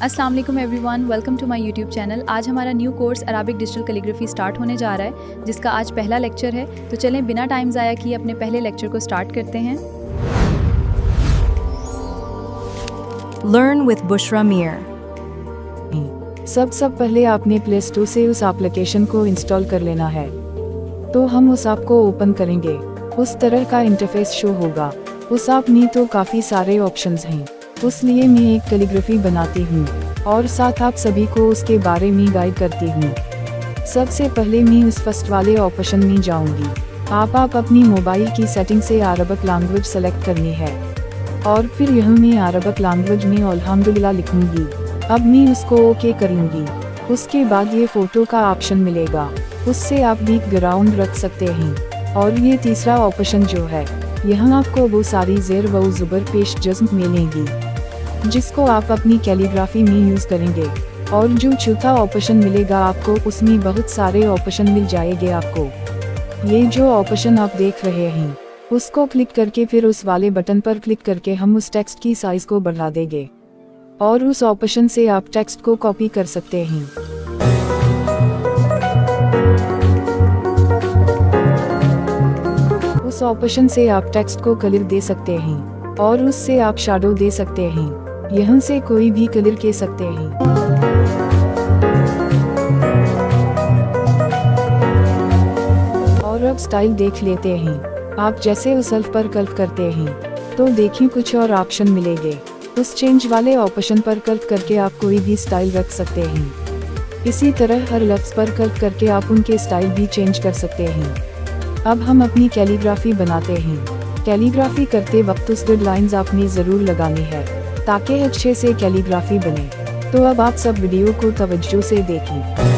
अस्सलाम वालेकुम everyone, welcome to my YouTube channel. आज हमारा new course Arabic digital calligraphy start होने जा रहा है, जिसका आज पहला लेक्चर है। तो चलें बिना टाइम ज़ाया किए अपने पहले लेक्चर को स्टार्ट करते हैं। Learn with Bushra Mir. सब पहले आपने प्ले स्टोर से उस एप्लीकेशन को इंस्टॉल कर लेना है। तो हम उस ऐप को ओपन करेंगे। उस तरह का इंटरफेस शो होगा। उस ऐप में तो काफ़ी सारे ऑप्शंस हैं, उसलिए मैं एक कैलीग्राफी बनाती हूँ और साथ आप सभी को उसके बारे में गाइड करती हूँ। सबसे पहले मैं उस फर्स्ट वाले ऑप्शन में जाऊँगी। आप अपनी मोबाइल की सेटिंग से अरबिक लैंग्वेज सेलेक्ट करनी है और फिर यह मैं अरबिक लैंग्वेज में अल्हम्दुलिल्लाह लिखूँगी। अब मैं उसको ओके करूँगी। उसके बाद ये फ़ोटो का ऑप्शन मिलेगा, उससे आप बैकग्राउंड रख सकते हैं। और ये तीसरा ऑप्शन जो है, यहाँ आपको वो सारी ज़ेर व ज़ुबर पेश जज़्म मिलेंगी जिसको आप अपनी कैलीग्राफी में यूज़ करेंगे। और जो चौथा ऑप्शन मिलेगा आपको, उसमें बहुत सारे ऑप्शन मिल जाएंगे आपको। ये जो ऑप्शन आप देख रहे हैं, उसको क्लिक करके फिर उस वाले बटन पर क्लिक करके हम उस टेक्स्ट की साइज़ को बढ़ा देंगे और उस ऑप्शन से आप टेक्स्ट को कॉपी कर सकते हैं। उस ऑप्शन से आप टेक्स्ट को कलर दे सकते हैं और उससे आप शैडो दे सकते हैं। यहाँ से कोई भी कलर के सकते हैं। और अब स्टाइल देख लेते हैं। आप जैसे उस सेल्फ पर क्लिक करते हैं तो देखिए कुछ और ऑप्शन मिलेंगे। उस चेंज वाले ऑप्शन पर क्लिक करके आप कोई भी स्टाइल रख सकते हैं। इसी तरह हर लफ्ज़ पर क्लिक करके आप उनके स्टाइल भी चेंज कर सकते हैं। अब हम अपनी कैलीग्राफी बनाते हैं। कैलीग्राफी करते वक्त उस गाइडलाइंस आपने ज़रूर लगानी है ताकि अच्छे से कैलीग्राफी बने। तो अब आप सब वीडियो को तवज्जो से देखें।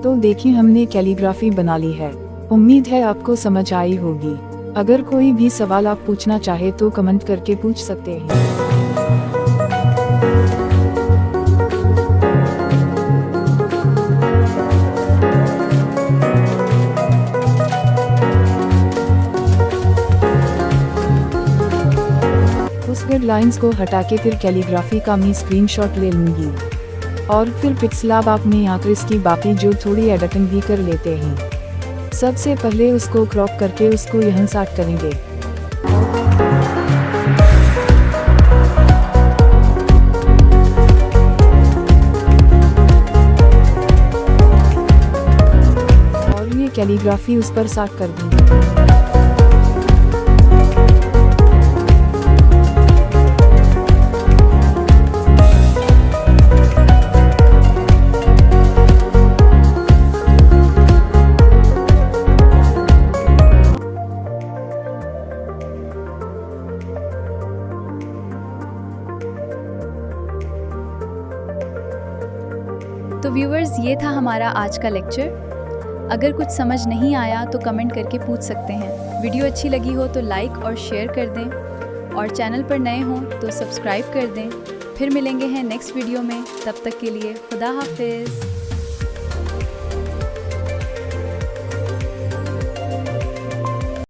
तो देखिए हमने कैलीग्राफी बना ली है। उम्मीद है आपको समझ आई होगी। अगर कोई भी सवाल आप पूछना चाहे तो कमेंट करके पूछ सकते हैं। उस गाइडलाइंस को हटा के फिर कैलीग्राफी का मैं स्क्रीनशॉट ले लूँगी और फिर पिक्सेल आप में आकर इसकी बाकी जो थोड़ी एडिटिंग भी कर लेते हैं। सबसे पहले उसको क्रॉप करके उसको यहाँ सेट करेंगे। और ये कैलीग्राफी उस पर सेट कर देंगे। तो व्यूवर्स, ये था हमारा आज का लेक्चर। अगर कुछ समझ नहीं आया तो कमेंट करके पूछ सकते हैं। वीडियो अच्छी लगी हो तो लाइक और शेयर कर दें और चैनल पर नए हों तो सब्सक्राइब कर दें। फिर मिलेंगे हैं नेक्स्ट वीडियो में। तब तक के लिए खुदा हाफिज़।